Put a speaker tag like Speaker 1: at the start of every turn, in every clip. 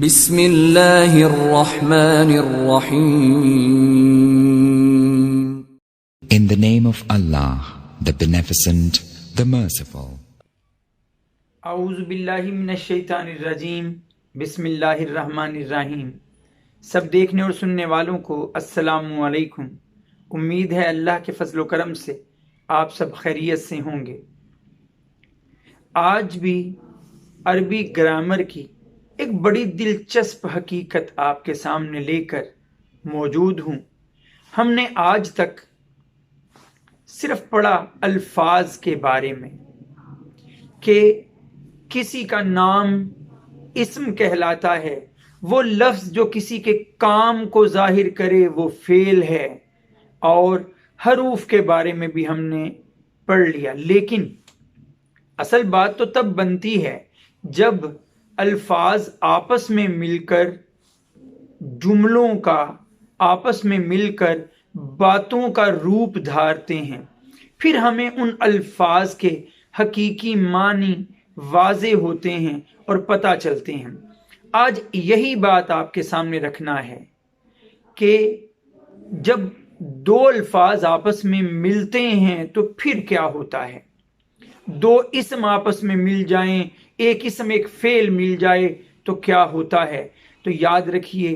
Speaker 1: بسم اللہ الرحمن الرحیم.
Speaker 2: In the name of Allah, the Beneficent, the Merciful.
Speaker 3: اعوذ باللہ من الشیطان الرجیم. بسم اللہ الرحمن الرحیم. سب دیکھنے اور سننے والوں کو السلام علیکم. امید ہے اللہ کے فضل و کرم سے آپ سب خیریت سے ہوں گے. آج بھی عربی گرامر کی ایک بڑی دلچسپ حقیقت آپ کے سامنے لے کر موجود ہوں. ہم نے آج تک صرف پڑھا الفاظ کے بارے میں کہ کسی کا نام اسم کہلاتا ہے، وہ لفظ جو کسی کے کام کو ظاہر کرے وہ فعل ہے، اور حروف کے بارے میں بھی ہم نے پڑھ لیا. لیکن اصل بات تو تب بنتی ہے جب الفاظ آپس میں مل کر، جملوں کا آپس میں مل کر باتوں کا روپ دھارتے ہیں، پھر ہمیں ان الفاظ کے حقیقی معنی واضح ہوتے ہیں اور پتہ چلتے ہیں. آج یہی بات آپ کے سامنے رکھنا ہے کہ جب دو الفاظ آپس میں ملتے ہیں تو پھر کیا ہوتا ہے. دو اسم آپس میں مل جائیں، ایک اسم ایک فعل مل جائے تو کیا ہوتا ہے. تو یاد رکھیے،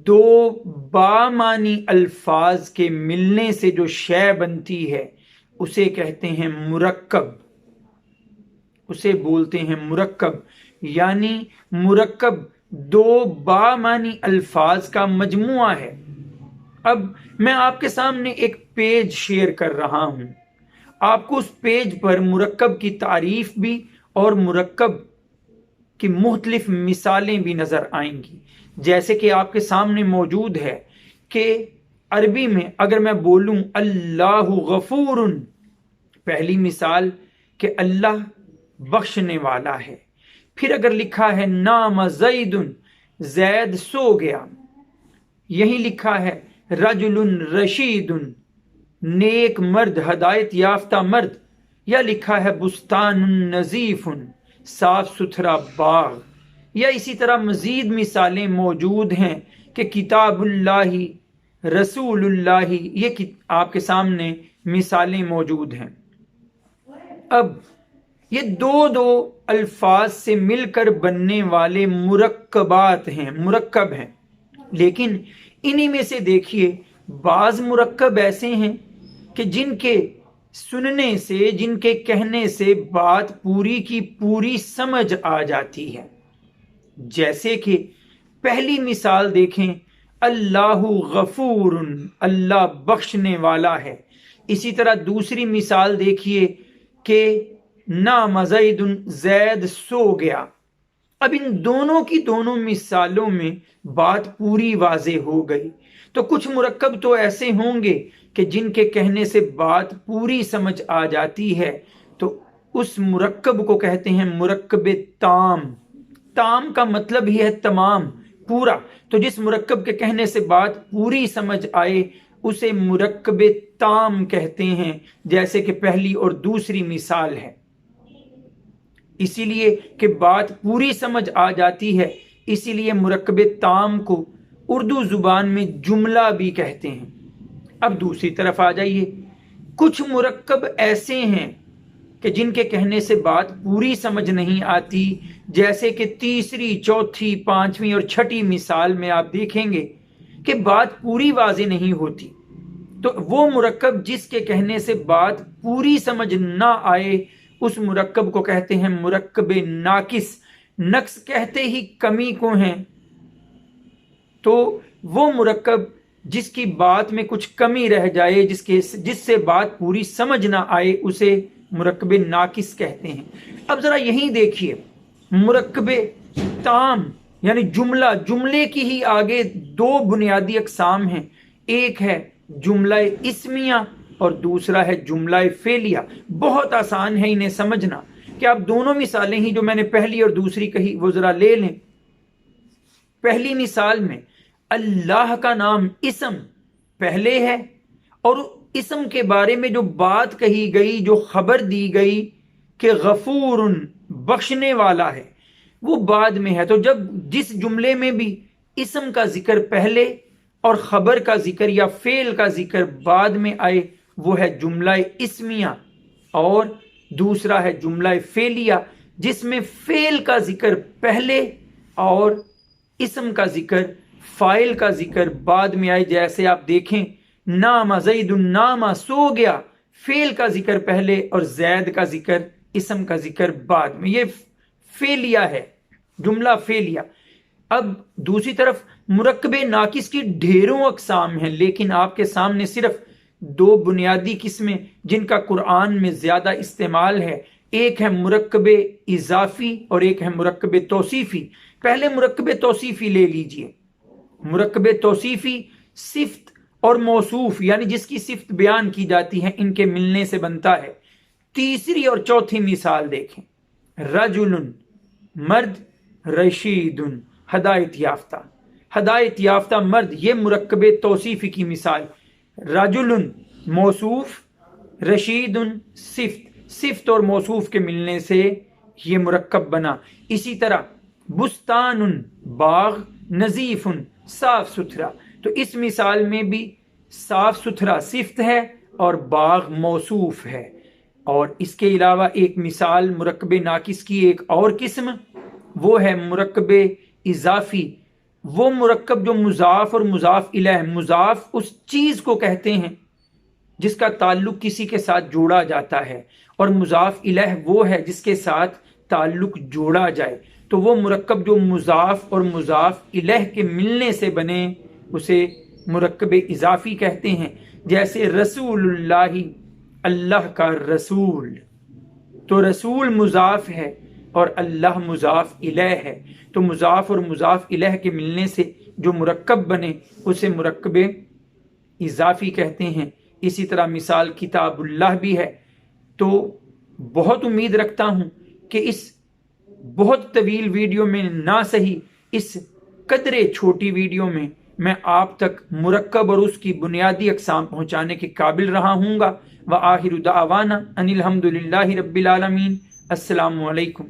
Speaker 3: دو بامعنی الفاظ کے ملنے سے جو شے بنتی ہے اسے کہتے ہیں مرکب، اسے بولتے ہیں مرکب. یعنی مرکب دو بامعنی الفاظ کا مجموعہ ہے. اب میں آپ کے سامنے ایک پیج شیئر کر رہا ہوں، آپ کو اس پیج پر مرکب کی تعریف بھی اور مرکب کی مختلف مثالیں بھی نظر آئیں گی. جیسے کہ آپ کے سامنے موجود ہے کہ عربی میں اگر میں بولوں اللہ غفور، پہلی مثال کہ اللہ بخشنے والا ہے. پھر اگر لکھا ہے نام زید، زید سو گیا. یہی لکھا ہے رجل رشید، نیک مرد، ہدایت یافتہ مرد. یا لکھا ہے بستان نظیف، صاف ستھرا باغ. یا اسی طرح مزید مثالیں موجود ہیں کہ کتاب اللہ، رسول اللہ. یہ آپ کے سامنے مثالیں موجود ہیں. اب یہ دو الفاظ سے مل کر بننے والے مرکبات ہیں، مرکب ہیں. لیکن انہی میں سے دیکھیے بعض مرکب ایسے ہیں کہ جن کے سننے سے، جن کے کہنے سے بات پوری کی پوری سمجھ آ جاتی ہے. جیسے کہ پہلی مثال دیکھیں، اللہ غفور، اللہ بخشنے والا ہے. اسی طرح دوسری مثال دیکھیے کہ نام زید، زید سو گیا. اب ان دونوں کی دونوں مثالوں میں بات پوری واضح ہو گئی. تو کچھ مرکب تو ایسے ہوں گے کہ جن کے کہنے سے بات پوری سمجھ آ جاتی ہے، تو اس مرکب کو کہتے ہیں مرکب تام. تام کا مطلب ہی ہے تمام، پورا. تو جس مرکب کے کہنے سے بات پوری سمجھ آئے اسے مرکب تام کہتے ہیں. جیسے کہ پہلی اور دوسری مثال ہے. اسی لیے کہ بات پوری سمجھ آ جاتی ہے، اسی لیے مرکب تام کو اردو زبان میں جملہ بھی کہتے ہیں. اب دوسری طرف آ جائیے، کچھ مرکب ایسے ہیں کہ جن کے کہنے سے بات پوری سمجھ نہیں آتی. جیسے کہ تیسری، چوتھی، پانچویں اور چھٹی مثال میں آپ دیکھیں گے کہ بات پوری واضح نہیں ہوتی. تو وہ مرکب جس کے کہنے سے بات پوری سمجھ نہ آئے اس مرکب کو کہتے ہیں مرکب ناقص. نقص کہتے ہی کمی کو ہیں. تو وہ مرکب جس کی بات میں کچھ کمی رہ جائے، جس سے بات پوری سمجھ نہ آئے اسے مرکب ناقص کہتے ہیں. اب ذرا یہیں دیکھیے، مرکب تام یعنی جملہ، جملے کی ہی آگے دو بنیادی اقسام ہیں. ایک ہے جملہ اسمیہ اور دوسرا ہے جملہ فعلیہ. بہت آسان ہے انہیں سمجھنا کہ آپ دونوں مثالیں ہی جو میں نے پہلی اور دوسری کہی وہ ذرا لے لیں. پہلی مثال میں اللہ کا نام اسم پہلے ہے، اور اسم کے بارے میں جو بات کہی گئی، جو خبر دی گئی کہ غفور بخشنے والا ہے، وہ بعد میں ہے. تو جب جس جملے میں بھی اسم کا ذکر پہلے اور خبر کا ذکر یا فعل کا ذکر بعد میں آئے وہ ہے جملہ اسمیہ، اور دوسرا ہے جملہ فعلیہ جس میں فعل کا ذکر پہلے اور اسم کا ذکر، فاعل کا ذکر بعد میں آئے. جیسے آپ دیکھیں نام زید، نام سو گیا، فعل کا ذکر پہلے اور زید کا ذکر، اسم کا ذکر بعد میں. یہ فعلیہ ہے، جملہ فعلیہ. اب دوسری طرف مرکب ناقص کی ڈھیروں اقسام ہیں، لیکن آپ کے سامنے صرف دو بنیادی قسمیں جن کا قرآن میں زیادہ استعمال ہے. ایک ہے مرکب اضافی اور ایک ہے مرکب توصیفی. پہلے مرکب توصیفی لے لیجئے. مرکب توصیفی صفت اور موصوف یعنی جس کی صفت بیان کی جاتی ہے ان کے ملنے سے بنتا ہے. تیسری اور چوتھی مثال دیکھیں. رجل مرد، رشید ہدایت یافتہ. ہدایت یافتہ مرد، یہ مرکب توصیفی کی مثال. رجل موصوف، رشید صفت اور موصوف کے ملنے سے یہ مرکب بنا. اسی طرح بستان باغ، نظیف صاف ستھرا. تو اس مثال میں بھی صاف ستھرا صفت ہے اور باغ موصوف ہے. اور اس کے علاوہ ایک مثال مرکب ناقص کی ایک اور قسم وہ ہے مرکب اضافی. وہ مرکب جو مضاف اور مضاف الیہ، مضاف اس چیز کو کہتے ہیں جس کا تعلق کسی کے ساتھ جوڑا جاتا ہے، اور مضاف الیہ وہ ہے جس کے ساتھ تعلق جوڑا جائے. تو وہ مرکب جو مضاف اور مضاف الیہ کے ملنے سے بنے اسے مرکب اضافی کہتے ہیں. جیسے رسول اللہ، اللہ کا رسول، تو رسول مضاف ہے اور اللہ مضاف الیہ ہے. تو مضاف اور مضاف الیہ کے ملنے سے جو مرکب بنے اسے مرکب اضافی کہتے ہیں. اسی طرح مثال کتاب اللہ بھی ہے. تو بہت امید رکھتا ہوں کہ اس بہت طویل ویڈیو میں نہ صحیح اس قدرے چھوٹی ویڈیو میں آپ تک مرکب اور اس کی بنیادی اقسام پہنچانے کے قابل رہا ہوں گا. وآخر دعوانا ان الحمد للہ رب العالمین. السلام علیکم.